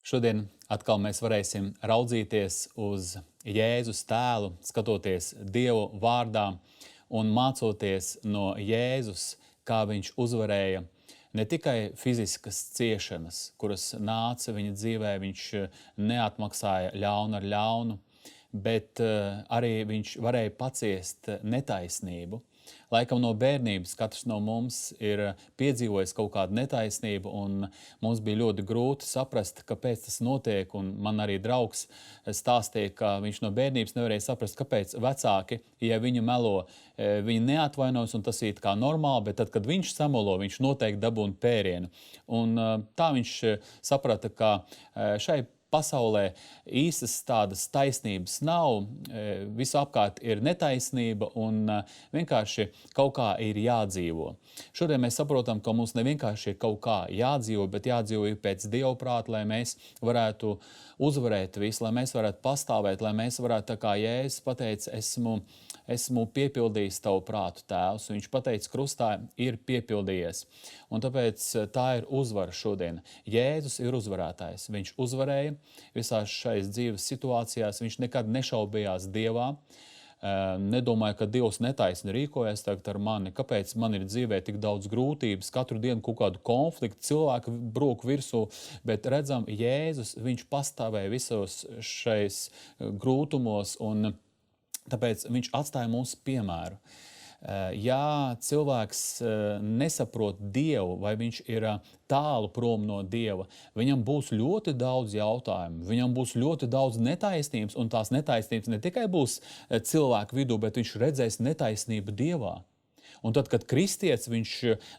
Šodien atkal mēs varēsim raudzīties uz Jēzus tēlu, skatoties Dievu vārdā un mācoties no Jēzus, kā viņš uzvarēja ne tikai fiziskas ciešanas, kuras nāca viņa dzīvē, viņš neatmaksāja ļaunu ar ļaunu, bet arī viņš varēja paciest netaisnību. Laikam no bērnības katrs no mums ir piedzīvojis kaut kādu netaisnību, un mums bija ļoti grūti saprast, kāpēc tas notiek. Un man arī draugs stāstīja, ka viņš no bērnības nevarēja saprast, kāpēc vecāki, ja viņu melo, viņi neatvainojas, un tas ir kā normāli, bet tad, kad viņš samelo, viņš noteikti dabūna pērienu. Un tā viņš saprata, ka šai pasaulē īstas tādas taisnības nav, visu apkārt ir netaisnība un vienkārši kaut kā ir jādzīvo. Šodien mēs saprotam, ka mums nevienkārši ir kaut kā jādzīvo, bet jādzīvo pēc Dieva prāta, lai mēs varētu uzvarēt visu, lai mēs varētu pastāvēt, lai mēs varētu, tā kā Jēzus pateica, esmu piepildījis tavu prātu, Tēvs. Viņš pateica krustā, ir piepildījies. Un tāpēc tā ir uzvara šodien. Jēzus ir uzvarētājs. Viņš uzvarēja visās šais dzīves situācijās. Viņš nekad nešaubījās Dievā. Nedomāju, ka Dievs netaisni rīkojas tagad ar mani. Kāpēc man ir dzīvē tik daudz grūtības, katru dienu kaut kādu konfliktu, cilvēku brūk virsū, bet redzam, Jēzus, viņš pastāvēja visos šais grūtumos, un tāpēc viņš atstāja mūsu piemēru. Ja cilvēks nesaprot Dievu, vai viņš ir tālu prom no Dieva, viņam būs ļoti daudz jautājumu, viņam būs ļoti daudz netaisnības, un tās netaisnības ne tikai būs cilvēku vidū, bet viņš redzēs netaisnību Dievā. Un tad, kad kristietis viņš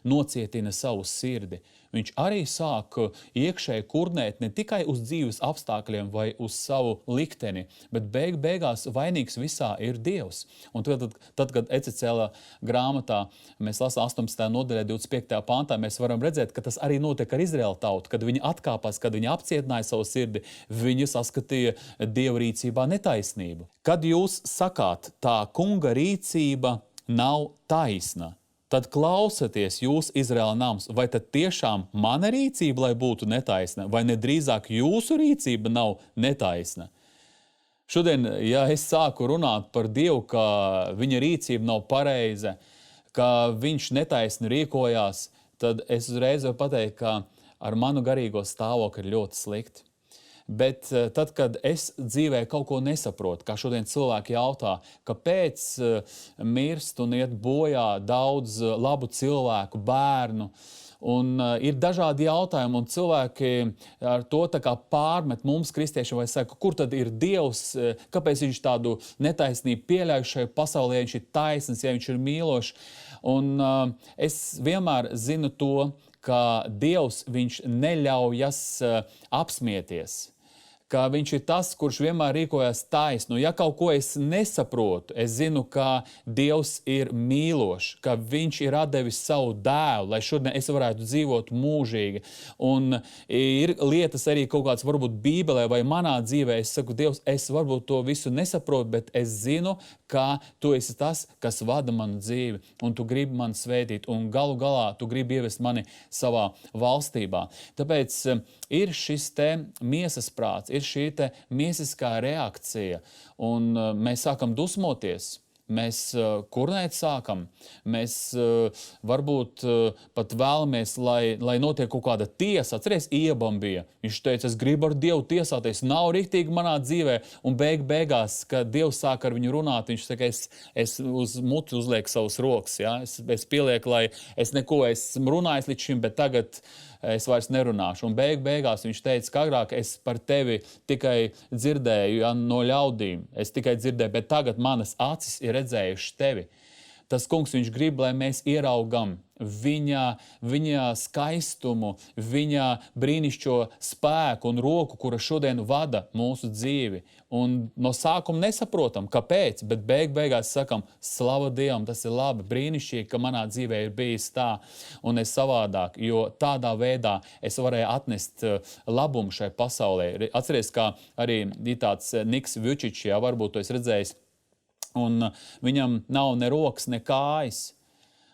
nocietina savu sirdi, viņš arī sāk iekšēji kurnēt ne tikai uz dzīves apstākļiem vai uz savu likteni, bet beigās vainīgs visā ir Dievs. Un tad kad Ececēla grāmatā mēs lasām 18. nodaļā 25. pantā, mēs varam redzēt, ka tas arī notiek ar Izraēla tautu. Kad viņi atkāpās, kad viņi apcietināja savu sirdi, viņi saskatīja Dieva rīcībā netaisnību. Kad jūs sakāt, tā kunga rīcība nav taisna, tad klausieties jūs, Izraēla nams, vai tad tiešām mana rīcība, lai būtu netaisna, vai nedrīzāk jūsu rīcība nav netaisna? Šodien, ja es sāku runāt par Dievu, ka viņa rīcība nav pareiza, ka viņš netaisni rīkojās, tad es uzreiz varu pateikt, ka ar manu garīgo stāvokli ir ļoti slikti. Bet tad, kad es dzīvē kaut ko nesaprotu, kā šodien cilvēki jautā, kāpēc mirst un iet bojā daudz labu cilvēku, bērnu, un ir dažādi jautājumi, un cilvēki ar to tā kā pārmet mums, kristiešiem, vai saka, kur tad ir Dievs, kāpēc viņš tādu netaisnību pieļauj šai pasaulē, ja viņš ir taisns, ja viņš ir mīlošs. Un es vienmēr zinu to, ka Dievs viņš neļaujas apsmieties, ka viņš ir tas, kurš vienmēr rīkojas taisnu. Ja kaut ko es nesaprotu, es zinu, ka Dievs ir mīlošs, ka viņš ir atdevis savu dēlu, lai šodien es varētu dzīvot mūžīgi. Un ir lietas arī kaut kāds varbūt Bībelē vai manā dzīvē. Es saku, Dievs, es varbūt to visu nesaprotu, bet es zinu, ka tu esi tas, kas vada manu dzīvi, un tu gribi mani svētīt, un galu galā tu gribi ievest mani savā valstībā. Tāpēc ir šis te miesas prāts, ir šī te miesiskā reakcija, un mēs sākam dusmoties. Mēs kurnēt sākam, mēs varbūt pat vēlamies, lai notiek kaut kāda tiesa. Atceries, Iebam bija. Viņš teica, es gribu ar Dievu tiesāties, nav riktīgi manā dzīvē. Un beigās, kad Dievs sāk ar viņu runāt, viņš saka, es uz muti uzlieku savus rokas. Ja? Es pielieku, lai es neko esmu runājis līdz šim, bet tagad es vairs nerunāšu. Un beigās viņš teica, ka agrāk es par tevi tikai dzirdēju, ja, no ļaudīm. Es tikai dzirdēju, bet tagad manas acis ir redzējuši tevi. Tas kungs, viņš grib, lai mēs ieraugam viņa skaistumu, viņa brīnišķo spēku un roku, kura šodien vada mūsu dzīvi. Un no sākuma nesaprotam, kāpēc, bet beigās sakam, slava Dievam, tas ir labi, brīnišķīgi, ka manā dzīvē ir bijis tā un es savādāk, jo tādā veidā es varēju atnest labumu šai pasaulē. Atceries, kā arī ir tāds Niks Vučičs, varbūt to es redzējis, un viņam nav ne rokas, ne kājas.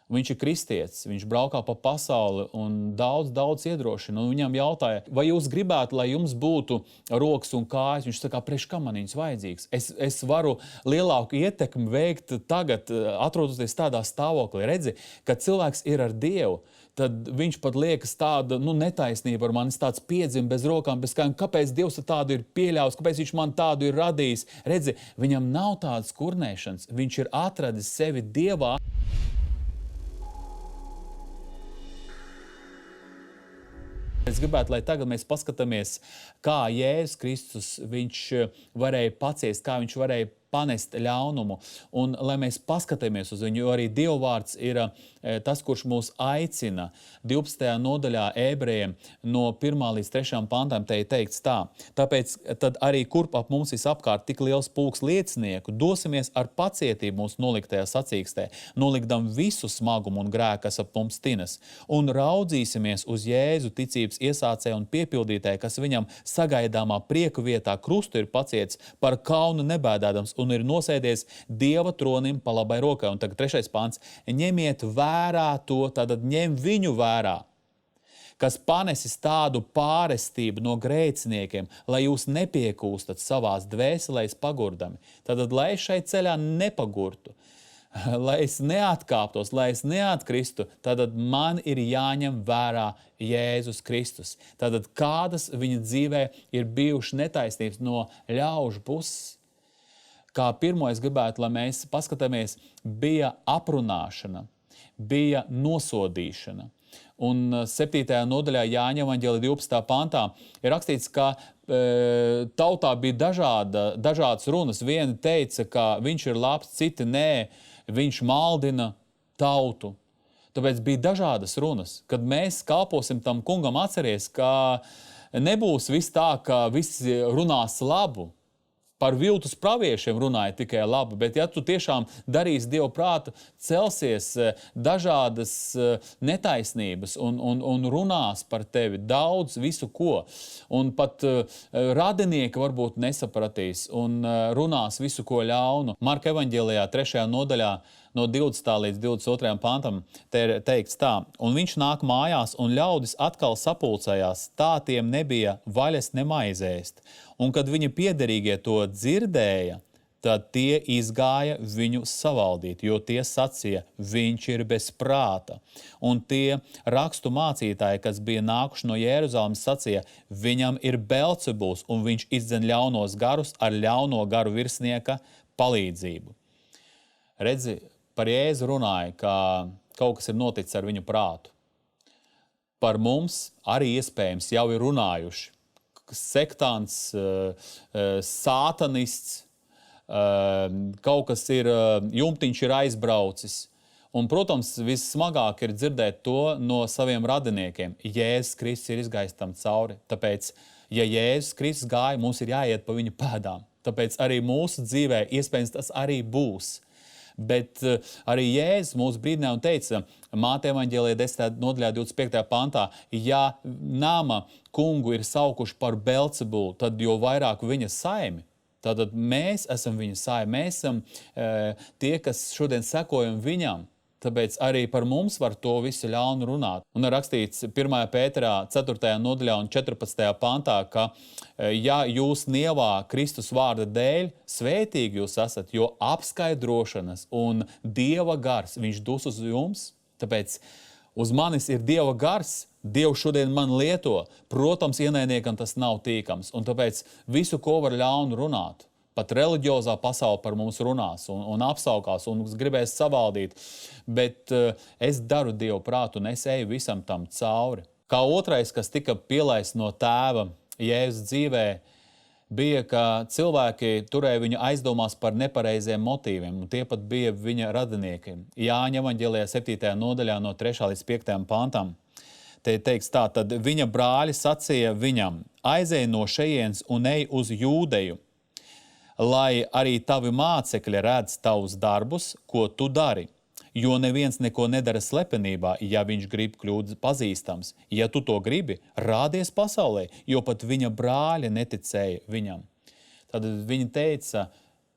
Viņš ir kristietis, viņš braukā pa pasauli un daudz iedrošina. Un viņam jautāja, vai jūs gribētu, lai jums būtu rokas un kājas? Viņš saka, priekš kam man viņas vajadzīgs? Es varu lielāku ietekmi veikt tagad, atrodoties tādā stāvoklī. Redzi, kad cilvēks ir ar Dievu, tad viņš pat liekas tāda netaisnība ar manis, tāds piedzim bez rokām, bez kājām. Kāpēc Dievs tādu ir pieļāvis? Kāpēc viņš man tādu ir radījis? Redzi, viņam nav tādas kurnēšanas. Viņš ir atradis sevi Dievā. Es gribētu, lai tagad mēs paskatāmies, kā Jēzus Kristus viņš varēja paciest, kā viņš varēja panest ļaunumu, un lai mēs paskatāmies uz viņu, jo arī Dieva vārds ir tas, kurš mūs aicina. 12. nodaļā Ebrejiem no 1. līdz 3. pantam te ir teikts tā. Tāpēc tad arī kurp ap mums visapkārt tik liels pulks liecinieku, dosimies ar pacietību mūsu noliktajā sacīkstē, nolikdam visu smagumu un grēku, kas ap mums tinas, un raudzīsimies uz Jēzu ticības iesācēju un piepildītāju, kas viņam sagaidāmā prieku vietā krustu ir paciets, par kaunu nebēdādams un ir nosēdies Dieva tronim pa labai rokai. Un tagad 3. pants. Ņemiet vērā to, tātad ņem viņu vērā, kas panesis tādu pārestību no grēciniekiem, lai jūs nepiekūstat savās dvēselēs pagurdami. Tātad, lai šai ceļā nepagurtu, lai es neatkāptos, lai es neatkristu, tātad man ir jāņem vērā Jēzus Kristus. Tātad, kādas viņa dzīvē ir bijušas netaisnības no ļaužu puses. Kā pirmo es gribētu, lai mēs paskatāmies, bija aprunāšana, bija nosodīšana. Un 7. nodaļā Jāņa evaņģēlija 12. pantā ir rakstīts, ka tautā bija dažādas runas. Vieni teica, ka viņš ir labs, citi nē, viņš maldina tautu. Tāpēc bija dažādas runas. Kad mēs kalposim tam kungam, atceries, ka nebūs viss tā, ka visi runās labu. Par viltus praviešiem runāja tikai labi, bet ja tu tiešām darīsi Dievu prātu, celsies dažādas netaisnības un runās par tevi daudz visu ko. Un pat radinieki varbūt nesapratīs un runās visu ko ļaunu. Marka evaņģēlijā 3. nodaļā no 20. līdz 22. pantam te ir teikts tā. Un viņš nāk mājās, un ļaudis atkal sapulcējās, tā tiem nebija vaļas nemaizēst. Un kad viņa piederīgie to dzirdēja, tad tie izgāja viņu savaldīt, jo tie sacīja, viņš ir bez prāta. Un tie rakstu mācītāji, kas bija nākuši no Jeruzalemes, sacīja, viņam ir Belcebuls, un viņš izdzen ļaunos garus ar ļauno garu virsnieka palīdzību. Redzi, par Jēzu runāja, ka kaut kas ir noticis ar viņu prātu. Par mums arī iespējams jau ir runājuši. Sektāns, sātanists, kaut kas ir, jumtiņš ir aizbraucis. Un, protams, vissmagāk ir dzirdēt to no saviem radiniekiem. Jēzus Kristus ir izgājis tam cauri. Tāpēc, ja Jēzus Kristus gāja, mums ir jāiet pa viņa pēdām. Tāpēc arī mūsu dzīvē iespējams tas arī būs. Bet arī Jēzus mūsu brīdināja un teica, Māte evaņģēlijā 10. nodaļā 25. pantā, ja nama kungu ir saukuši par Belcebulu, tad jo vairāk viņa saimi. Tātad mēs esam viņa saimi, mēs esam tie, kas šodien sekojam viņam. Tāpēc arī par mums var to visu ļaunu runāt. Un ir rakstīts 1. Pēterā 4. nodaļā un 14. pantā, ka ja jūs nievā Kristus vārda dēļ, svētīgi jūs esat, jo apskaidrošanas un Dieva gars, viņš dus uz jums. Tāpēc uz manis ir Dieva gars, Dievs šodien man lieto. Protams, ienaidniekam tas nav tīkams. Un tāpēc visu, ko var ļaunu runāt, pat reliģiozā pasaule par mums runās un apsaukās un gribēs savaldīt. Bet es daru Dievu prātu un es eju visam tam cauri. Kā otrais, kas tika pielaists no tēva Jēzus dzīvē, bija, ka cilvēki turēja viņu aizdomās par nepareiziem motīviem, un tie pat bija viņa radinieki. Jāņa evaņģēlijā 7. nodaļā no 3. līdz 5. pantam. Te teiks tā, tad viņa brāļi sacīja viņam, aizej no šejienes un ej uz Jūdeju, lai arī tavi mācekļi redz tavus darbus, ko tu dari. Jo neviens neko nedara slepenībā, ja viņš grib kļūt pazīstams. Ja tu to gribi, rādies pasaulē, jo pat viņa brāļi neticēja viņam. Tad viņi teica,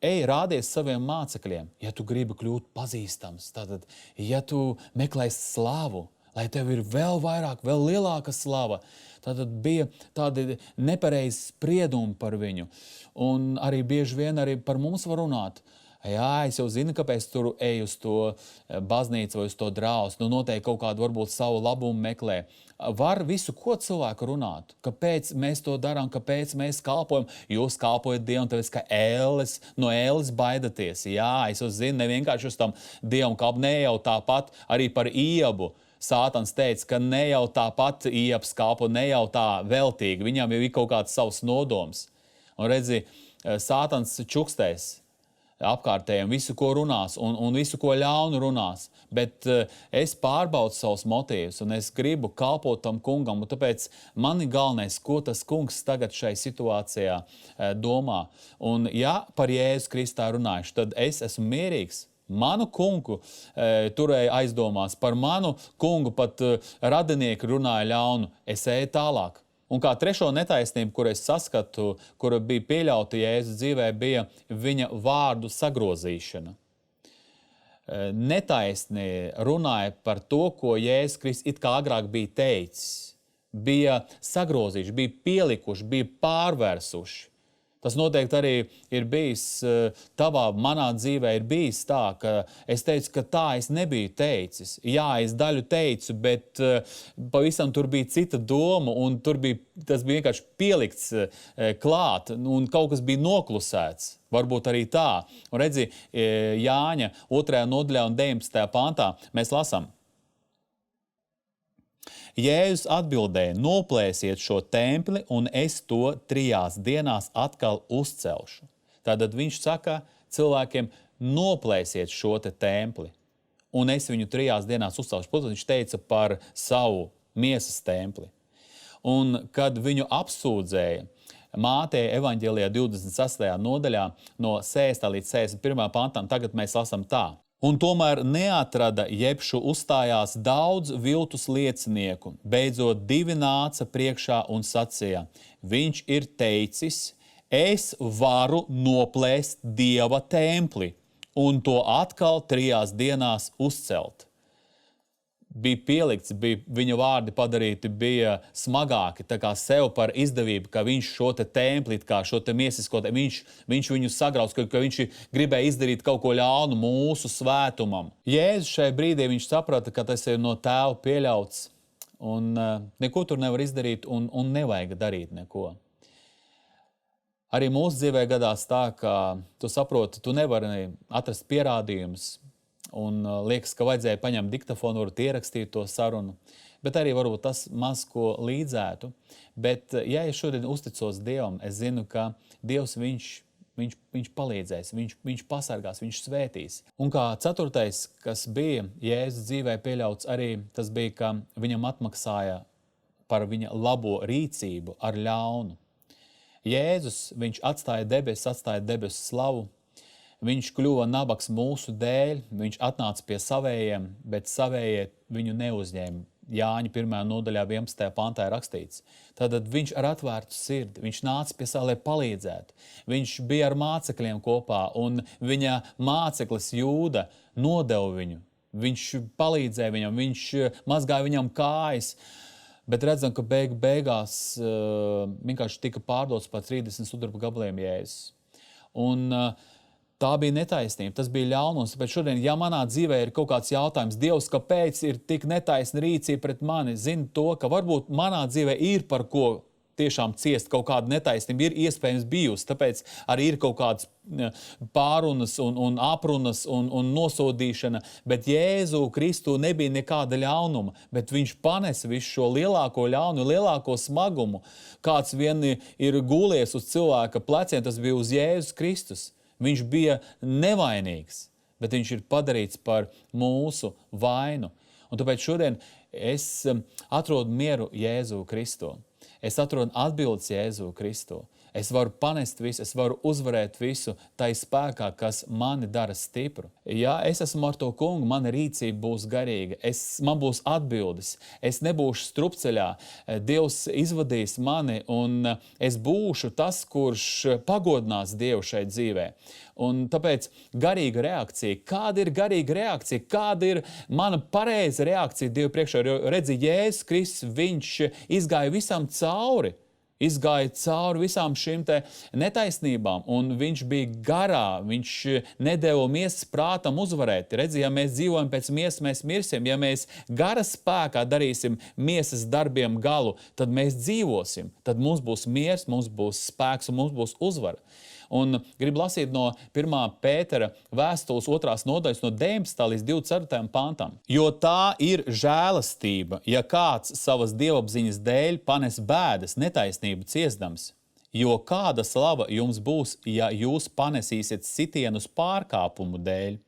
ej rādies saviem mācekļiem, ja tu gribi kļūt pazīstams, tātad, ja tu meklēsi slavu, lai tev ir vēl vairāk, vēl lielāka slava. Tātad bija tādi nepareizi spriedumi par viņu. Un arī bieži vien arī par mums var runāt. Jā, es jau zinu, kāpēc tur eju uz to baznīcu vai uz to draustu. Nu, noteikti kaut kādu varbūt savu labumu meklē. Var visu, ko cilvēku runāt. Kāpēc mēs to darām, kāpēc mēs kalpojam? Jūs kalpojat Dievam, tāpēc, ka no ēles baidaties. Jā, es jau zinu, nevienkārši uz tam Dievam kalp, ne jau tāpat arī par Iebu. Sātans teica, ka ne jau tāpat Iebs kalpo, ne jau tā veltīgi. Viņam jau ir kaut kāds savs nodoms. Un redzi, Sātans čukstēs apkārtējiem, visu, ko runās, un visu, ko ļaunu runās. Bet es pārbaudu savus motīvus, un es gribu kalpot tam kungam, un tāpēc man ir galvenais, ko tas kungs tagad šai situācijā domā. Un ja par Jēzu Kristā runājuši, tad es esmu mierīgs. Manu kungu turēja aizdomās, par manu kungu pat radinieki runāja ļaunu, es eju tālāk. Un kā trešo netaisnību, kur es saskatu, kura bija pieļauta Jēzus dzīvē, bija viņa vārdu sagrozīšana. Netaisni runāja par to, ko Jēzus Kristus it kā agrāk bija teicis. Bija sagrozījuši, bija pielikuši, bija pārvērsuši. Tas noteikti arī ir bijis tavā, manā dzīvē ir bijis tā, ka es teicu, ka tā es nebiju teicis. Jā, es daļu teicu, bet pavisam tur bija cita doma, un tas bija vienkārši pielikts klāt, un kaut kas bija noklusēts. Varbūt arī tā. Un redzi, Jāņa 2. nodaļā un 19. pantā mēs lasām. Jēzus atbildēja, noplēsiet šo templi, un es to 3 dienās atkal uzcelšu. Tātad viņš saka cilvēkiem, noplēsiet šo templi, un es viņu 3 dienās uzcelšu. Protams, viņš teica par savu miesas templi. Un kad viņu apsūdzēja, Māteja evaņģēlijā 26. nodaļā no 6. līdz 61. pantam, tagad mēs lasām tā. Un tomēr neatrada jebšu uzstājās daudz viltus liecinieku. Beidzot 2 nāca priekšā un sacīja, viņš ir teicis, es varu noplēst Dieva templi un to atkal 3 dienās uzcelt. Bija pielikts, viņa vārdi padarīti, bija smagāki, tā kā sev par izdevību, ka viņš šo templi, kā šo miesisko, viņš viņu sagrauc, ka viņš gribēja izdarīt kaut ko ļaunu mūsu svētumam. Jēzus šai brīdī viņš saprata, ka tas ir no Tēva pieļauts, un neko tur nevar izdarīt, un nevajag darīt neko. Arī mūsu dzīvē gadās tā, ka tu saproti, tu nevari atrast pierādījumus, un liekas, ka vajadzēja paņemt diktafonu, varbūt ierakstīt to sarunu, bet arī varbūt tas maz ko līdzētu. Bet, ja es šodien uzticos Dievam, es zinu, ka Dievs viņš palīdzēs, viņš pasargās, viņš svētīs. Un kā 4. kas bija Jēzus dzīvē pieļauts arī, tas bija, ka viņam atmaksāja par viņa labo rīcību ar ļaunu. Jēzus, viņš atstāja debesu slavu, viņš kļuva nabags mūsu dēļ, viņš atnāca pie savējiem, bet savējie viņu neuzņēma. Jāņa 1. nodaļā 11. pantā ir rakstīts. Tātad viņš ar atvērtu sirdi, viņš nāca pie savā, lai palīdzētu. Viņš bija ar mācekļiem kopā, un viņa māceklis Jūda nodeva viņu. Viņš palīdzēja viņam, viņš mazgāja viņam kājas, bet redzam, ka beigās vienkārši tika pārdots par 30 sudraba gabaliem Jēzus. Un tā bija netaisnība, tas bija ļaunums. Bet šodien, ja manā dzīvē ir kaut kāds jautājums, Dievs, kāpēc ir tik netaisna rīcība pret mani, zinu to, ka varbūt manā dzīvē ir par ko tiešām ciest, kaut kāda netaisnība ir iespējams bijusi, tāpēc arī ir kaut kādas pārunas un aprunas un nosodīšana, bet Jēzu Kristu nebija nekāda ļaunuma, bet viņš panesa visu šo lielāko ļaunu, lielāko smagumu, kāds vien ir gūlies uz cilvēka pleciem, tas bija uz Jēzus Kristus. Viņš bija nevainīgs, bet viņš ir padarīts par mūsu vainu. Un tāpēc šodien es atrodu mieru Jēzu Kristu. Es atrodu atbildes Jēzu Kristu. Es varu panest visu, es varu uzvarēt visu tai spēkā, kas mani dara stipru. Ja es esmu ar to kungu, mana rīcība būs garīga, man būs atbildes, es nebūšu strupceļā, Dievs izvadīs mani un es būšu tas, kurš pagodinās Dievu šai dzīvē. Un tāpēc garīga reakcija. Kāda ir garīga reakcija? Kāda ir mana pareiza reakcija Dievu priekšā? Jo redzi, Jēzus Kristus, viņš izgāja visam cauri. Izgāja cauri visām šīm te netaisnībām, un viņš bija garā, viņš nedeva miesas prātam uzvarēt. Redzi, ja mēs dzīvojam pēc miesas, mēs mirsim. Ja mēs gara spēkā darīsim miesas darbiem galu, tad mēs dzīvosim. Tad mums būs miers, mums būs spēks un mums būs uzvara. Un gribu lasīt no 1. Pētera vēstules 2. nodaļas no 19. līdz 24. pantam. Jo tā ir žēlastība, ja kāds savas dievapziņas dēļ panes bēdas netaisnību ciestams. Jo kāda slava jums būs, ja jūs panesīsiet sitienus pārkāpumu dēļ.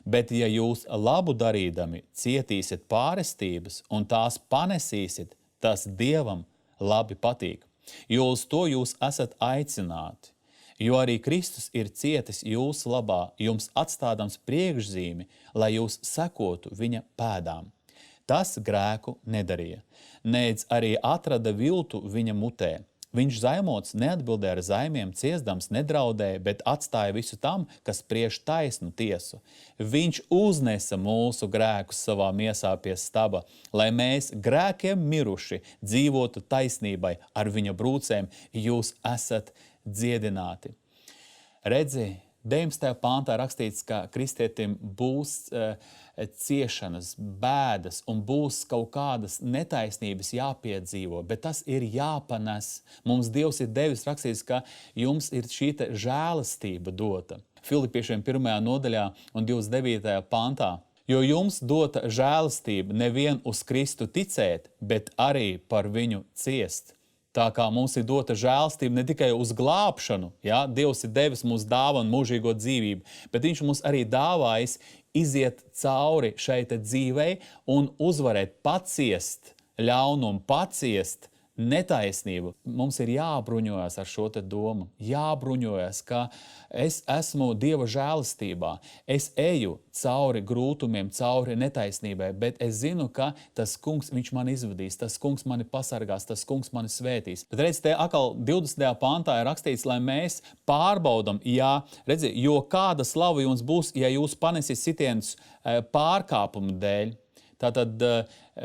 Bet ja jūs labu darīdami cietīsiet pārestības un tās panesīsiet, tas Dievam labi patīk. Jo uz to jūs esat aicināti. Jo arī Kristus ir cietis jūsu labā, jums atstādams priekšzīmi, lai jūs sekotu viņa pēdām. Tas grēku nedarīja, nedz arī atrada viltu viņa mutē. Viņš zaimots neatbildēja ar zaimiem, ciestdams nedraudēja, bet atstāja visu tam, kas spriež taisnu tiesu. Viņš uznesa mūsu grēkus savā miesā pie staba, lai mēs grēkiem miruši dzīvotu taisnībai ar viņa brūcēm, jūs esat dziedināti. Redzi, 19. pāntā rakstīts, ka kristietim būs ciešanas, bēdas un būs kaut kādas netaisnības jāpiedzīvo, bet tas ir jāpanes. Mums Dievs ir devis rakstīts, ka jums ir šī žēlastība dota. Filipiešiem 1. nodaļā un 29. pāntā. Jo jums dota žēlastība nevien uz Kristu ticēt, bet arī par viņu ciest. Tā kā mums ir dota žēlastība ne tikai uz glābšanu, ja? Dievs ir devis mums dāvanu mūžīgo dzīvību, bet viņš mums arī dāvājis iziet cauri šai dzīvei un uzvarēt, paciest ļaunumu, paciest netaisnību. Mums ir jābruņojas ar šo domu, jābruņojas, ka es esmu Dieva žēlastībā, es eju cauri grūtumiem, cauri netaisnībai, bet es zinu, ka tas kungs, viņš mani izvadīs, tas kungs mani pasargās, tas kungs mani svētīs. Bet redz, te atkal 20. pantā ir rakstīts, lai mēs pārbaudam, jo kāda slava jums būs, ja jūs panesīs sitienus pārkāpumu dēļ. Tātad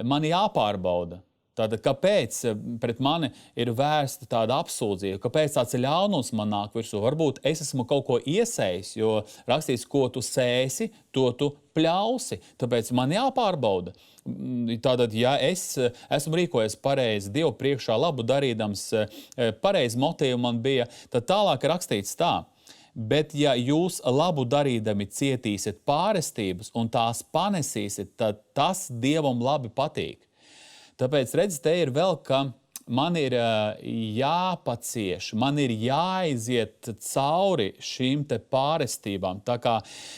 man jāpārbauda. Tātad, kāpēc pret mani ir vērsta tāda apsūdzība? Kāpēc tāds ļaunums man nāk virsū? Varbūt es esmu kaut ko iesējis, jo rakstīts, ko tu sēsi, to tu pļausi. Tāpēc man jāpārbauda. Tātad, ja es esmu rīkojies pareizi, Dievu priekšā labu darīdams, pareizi motīvu man bija, tad tālāk rakstīts tā. Bet ja jūs labu darīdami cietīsiet pārestības un tās panesīsiet, tad tas Dievam labi patīk. Tāpēc, redz, te ir vēl, ka man ir jāpacieš, man ir jāiziet cauri šīm te pārestībām. Tā kā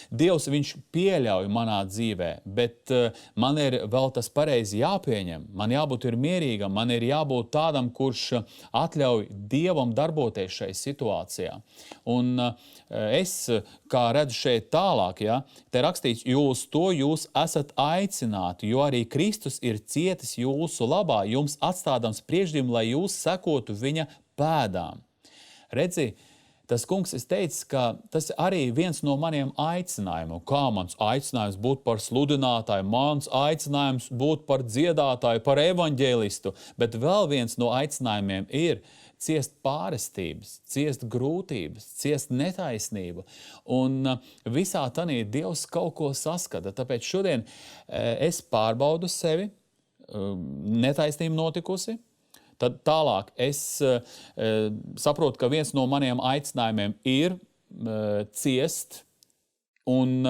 Dievs, viņš pieļauj manā dzīvē, bet man ir vēl tas pareizi jāpieņem. Man jābūt ir mierīgam, man ir jābūt tādam, kurš atļauj Dievam darboties šai situācijā. Un es, kā redzu šeit tālāk, te rakstīts, jo uz to jūs esat aicināti, jo arī Kristus ir cietis jūsu labā, jums atstādams priekšzīmi, lai jūs sekotu viņa pēdām. Redzi, tas kungs ir teicis, ka tas arī viens no maniem aicinājumiem. Kā mans aicinājums būt par sludinātāju, mans aicinājums būt par dziedātāju, par evaņģēlistu, bet vēl viens no aicinājumiem ir ciest pārestības, ciest grūtības, ciest netaisnību. Un visā tanī Dievs kaut ko saskata. Tāpēc šodien es pārbaudu sevi, netaisnība notikusi. Tad tālāk es saprotu, ka viens no maniem aicinājumiem ir ciest, un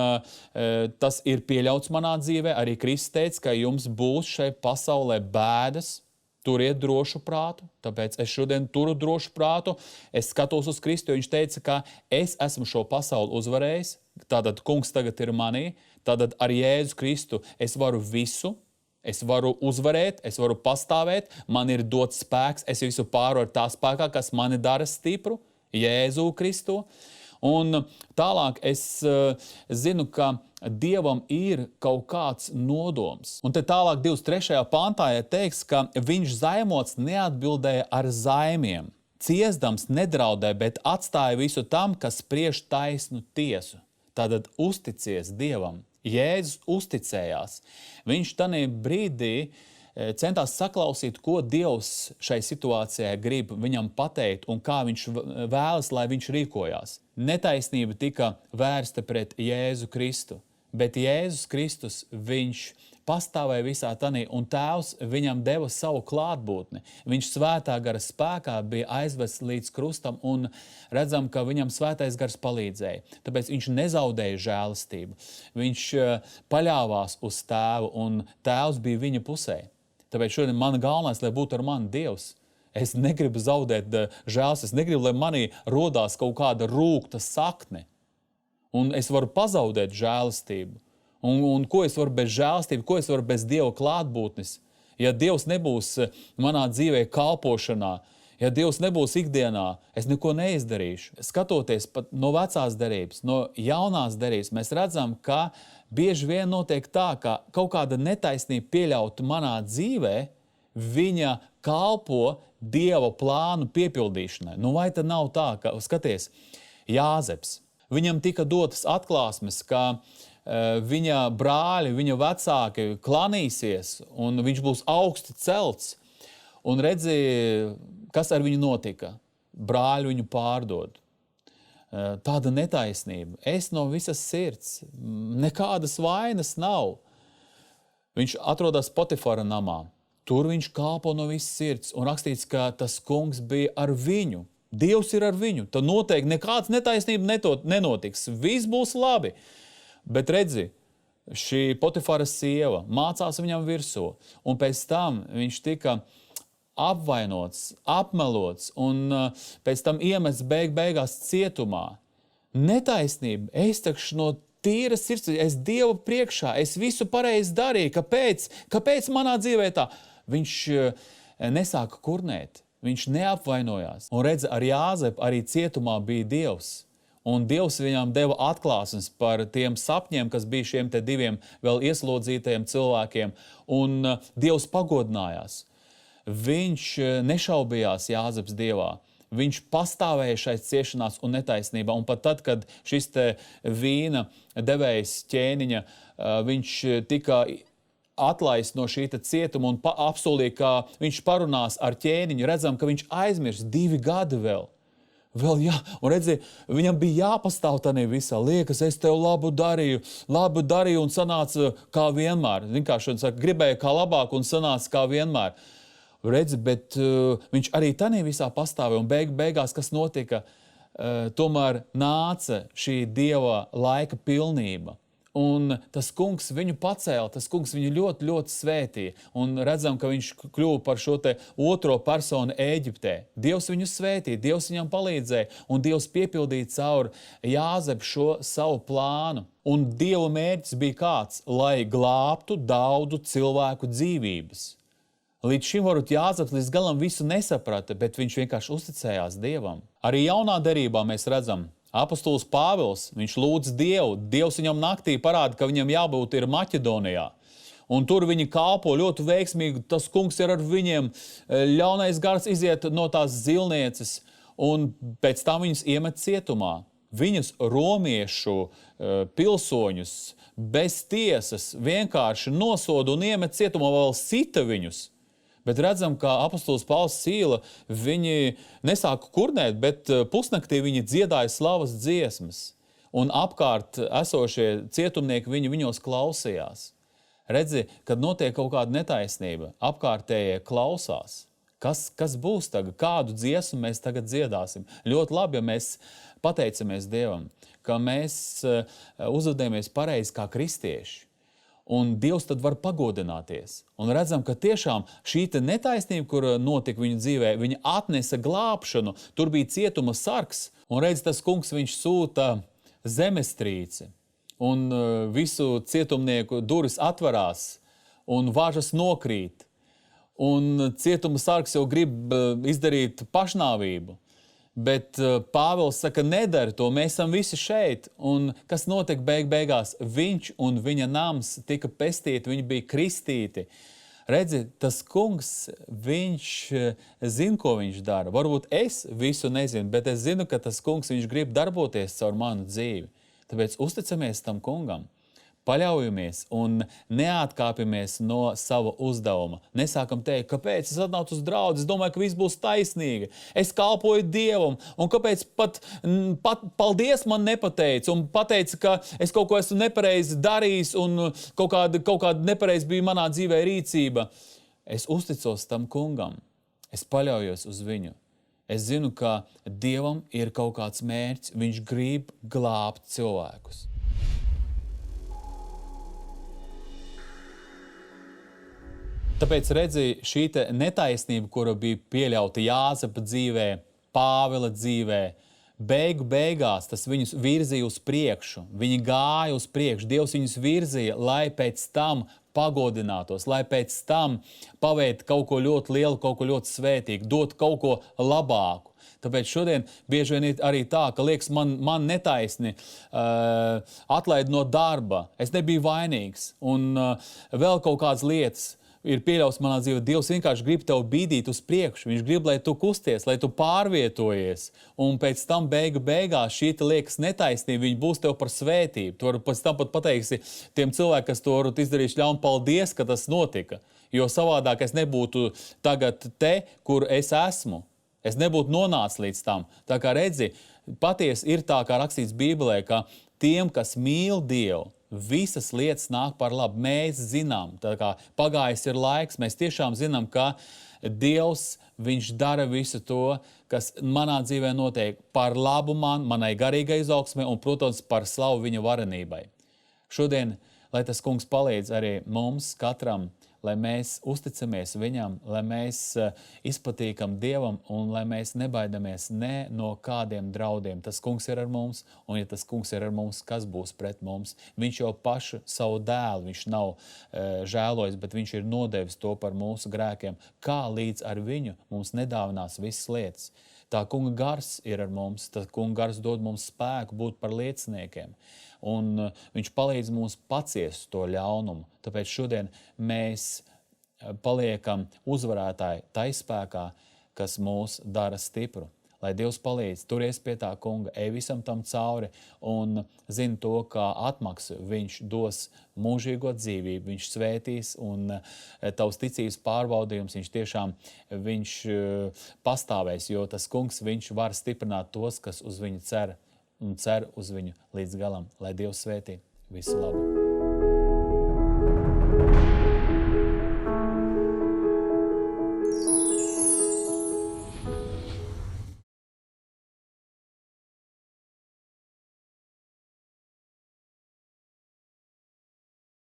tas ir pieļauts manā dzīvē. Arī Kristus teica, ka jums būs šai pasaulē bēdas. Turiet drošu prātu, tāpēc es šodien turu drošu prātu. Es skatos uz Kristu, jo viņš teica, ka es esmu šo pasauli uzvarējis, tātad kungs tagad ir manī, tātad ar Jēzu Kristu es varu visu, Es varu uzvarēt, es varu pastāvēt, man ir dots spēks, es visu pārvaru tā spēkā, kas mani dara stipru, Jēzu Kristu. Un tālāk es zinu, ka Dievam ir kaut kāds nodoms. Un te tālāk 23. pantā ir teikts, ka viņš zaimots neatbildēja ar zaimiem. Ciesdams nedraudē, bet atstāja visu tam, kas spriež taisnu tiesu. Tātad uzticies Dievam. Jēzus uzticējās. Viņš tanī brīdī centās saklausīt, ko Dievs šai situācijai grib viņam pateikt un kā viņš vēlas, lai viņš rīkojās. Netaisnība tika vērsta pret Jēzu Kristu, bet Jēzus Kristus, viņš pastāvēja visā tanī, un Tēvs viņam deva savu klātbūtni. Viņš svētā gara spēkā bija aizvests līdz krustam, un redzam, ka viņam svētais gars palīdzēja. Tāpēc viņš nezaudēja žēlastību. Viņš paļāvās uz Tēvu, un Tēvs bija viņa pusē. Tāpēc šodien mana galvenais, lai būtu ar mani Dievs. Es negribu zaudēt žēlas, es negribu, lai manī rodās kaut kāda rūgta sakne. Un es varu pazaudēt žēlastību. Un ko es varu bez žēlastības, ko es varu bez Dieva klātbūtnes? Ja Dievs nebūs manā dzīvē kalpošanā, ja Dievs nebūs ikdienā, es neko neizdarīšu. Skatoties pat no vecās derības, no jaunās derības, mēs redzam, ka bieži vien notiek tā, ka kaut kāda netaisnība pieļauta manā dzīvē, viņa kalpo Dieva plānu piepildīšanai. Nu vai tad nav tā, ka, skaties, Jāzeps, viņam tika dotas atklāsmes, ka viņa brāļi, viņa vecāki klanīsies, un viņš būs augsti celts. Un redzi, kas ar viņu notika? Brāļi viņu pārdod. Tāda netaisnība. Es no visas sirds. Nekādas vainas nav. Viņš atrodas Potifara namā. Tur viņš kalpo no visas sirds. Un rakstīts, ka tas kungs bija ar viņu. Dievs ir ar viņu. Tad noteikti nekāds netaisnība nenotiks. Viss būs labi. Bet redzi, šī Potifara sieva mācās viņam virsū, un pēc tam viņš tika apvainots, apmelots, un pēc tam iemests beigās cietumā. Netaisnība, es taču no tīras sirds, es Dievu priekšā, es visu pareizi darīju, kāpēc manā dzīvē tā? Viņš nesāka kurnēt, viņš neapvainojās. Un redzi, ar Jāzepu arī cietumā bija Dievs. Un Dievs viņam deva atklāsmes par tiem sapņiem, kas bija šiem te diviem vēl ieslodzītajiem cilvēkiem, un Dievs pagodinājās. Viņš nešaubījās Jāzeps Dievā. Viņš pastāvēja šais ciešanās un netaisnībā, un pat tad, kad šis te vīna devējs ķēniņa, viņš tika atlaists no šī cietuma un apsolīja, ka viņš parunās ar ķēniņu, redzam, ka viņš aizmirs 2 gadi vēl. Un redzi, viņam bija jāpastāv tādā visā. Liekas, es tev labu darīju un sanāca kā vienmēr. Vienkārši saka, gribēja kā labāk un sanāca kā vienmēr. Redzi, bet viņš arī tādā visā pastāvēja, un beigās, kas notika, tomēr nāca šī Dieva laika pilnība. Un tas kungs viņu pacēla, tas kungs viņu ļoti, ļoti svētīja. Un redzam, ka viņš kļuva par šo te otro personu Ēģiptē. Dievs viņu svētīja, Dievs viņam palīdzēja, un Dievs piepildīja caur Jāzepu šo savu plānu. Un Dieva mērķis bija kāds? Lai glābtu daudzu cilvēku dzīvības. Līdz šim varbūt Jāzeps līdz galam visu nesaprata, bet viņš vienkārši uzticējās Dievam. Arī jaunā derībā mēs redzam, apostols Pāvils, viņš lūdz Dievu. Dievs viņam naktī parāda, ka viņam jābūt ir Maķedonijā. Un tur viņi kalpo ļoti veiksmīgi, tas kungs ir ar viņiem. Ļaunais gars iziet no tās zilnieces, un pēc tam viņus iemet cietumā. Viņus romiešu pilsoņus bez tiesas vienkārši nosoda un iemet cietumā, vēl sita viņus. Bet redzam, ka apostols Pāvils Sīla, viņi nesāka kurnēt, bet pusnaktī viņi dziedāja slavas dziesmas. Un apkārt esošie cietumnieki viņos klausījās. Redzi, kad notiek kaut kāda netaisnība, apkārtējie klausās. Kas būs tagad? Kādu dziesmu mēs tagad dziedāsim? Ļoti labi, ja mēs pateicamies Dievam, ka mēs uzvedamies pareizi kā kristieši. Un Dievs tad var pagodināties. Un redzam, ka tiešām šī netaisnība, kur notika viņa dzīvē, viņa atnesa glābšanu. Tur bija cietuma sargs. Un redz, tas kungs, viņš sūta zemestrīci. Un visu cietumnieku durvis atverās. un važas nokrīt, un cietuma sargs jau grib izdarīt pašnāvību. Bet Pāvils saka, nedari to, mēs esam visi šeit. Un kas notiek beigās? Viņš un viņa nams tika pestīti, viņi bija kristīti. Redzi, tas kungs, viņš zina, ko viņš dara. Varbūt es visu nezinu, bet es zinu, ka tas kungs, viņš grib darboties caur manu dzīvi. Tāpēc uzticamies tam kungam. Paļaujamies un neatkāpjamies no sava uzdevuma. Nesākam teikt, kāpēc es atnācu uz draudzi, es domāju, ka viss būs taisnīgi. Es kalpoju Dievam, un kāpēc pat paldies man nepateica, un pateica, ka es kaut ko esmu nepareizi darījis, un kaut kāda nepareizi bija manā dzīvē rīcība. Es uzticos tam kungam, es paļaujos uz viņu. Es zinu, ka Dievam ir kaut kāds mērķis, viņš grib glābt cilvēkus. Tāpēc redzi, šī netaisnība, kura bija pieļauta Jāzepa dzīvē, Pāvila dzīvē, beigās tas viņus virzīja uz priekšu. Viņi gāja uz priekšu. Dievs viņus virzīja, lai pēc tam pagodinātos, lai pēc tam paveiktu kaut ko ļoti lielu, kaut ko ļoti svētīgu, dot kaut ko labāku. Tāpēc šodien bieži vien ir arī tā, ka liekas, man netaisni atlaid no darba. Es nebiju vainīgs. Un vēl kaut kādas lietas ir pieļauts manā dzīvē. Dievs vienkārši grib tev bīdīt uz priekšu. Viņš grib, lai tu kusties, lai tu pārvietojies. Un pēc tam beigās šī liekas netaisnība, viņa būs tev par svētību. Tu vari pēc tam pat pateiksi tiem cilvēkiem, kas to varat izdarīt ļaunu, paldies, ka tas notika. Jo savādāk es nebūtu tagad te, kur es esmu. Es nebūtu nonācis līdz tam. Tā kā redzi, patiesi ir tā, kā rakstīts Bībelē, ka tiem, kas mīl Dievu, visas lietas nāk par labu. Mēs zinām, tā kā pagājis ir laiks, mēs tiešām zinām, ka Dievs, viņš dara visu to, kas manā dzīvē notiek par labu manai garīgai izaugsmei un, protams, par slavu viņa varenībai. Šodien, lai tas kungs palīdz arī mums, katram, lai mēs uzticamies viņam, lai mēs izpatīkam Dievam un lai mēs nebaidamies ne no kādiem draudiem. Tas kungs ir ar mums, un ja tas kungs ir ar mums, kas būs pret mums? Viņš jau pašu savu dēlu, viņš nav žēlojis, bet viņš ir nodevis to par mūsu grēkiem. Kā līdz ar viņu mums nedāvinās visas lietas? Tā kunga gars ir ar mums, tā kunga gars dod mums spēku būt par lieciniekiem. Un viņš palīdz mums paciest to ļaunumu. Tāpēc šodien mēs paliekam uzvarētāji tai spēkā, kas mūs dara stipru. Lai Dievs palīdz, turies pie tā kunga, ej visam tam cauri un zini to, kā atmaksu viņš dos mūžīgo dzīvību, viņš svētīs un tavs ticības pārbaudījums, viņš pastāvēs, jo tas kungs, viņš var stiprināt tos, kas uz viņu cer un cer uz viņu līdz galam. Lai Dievs svētī. Visu labu!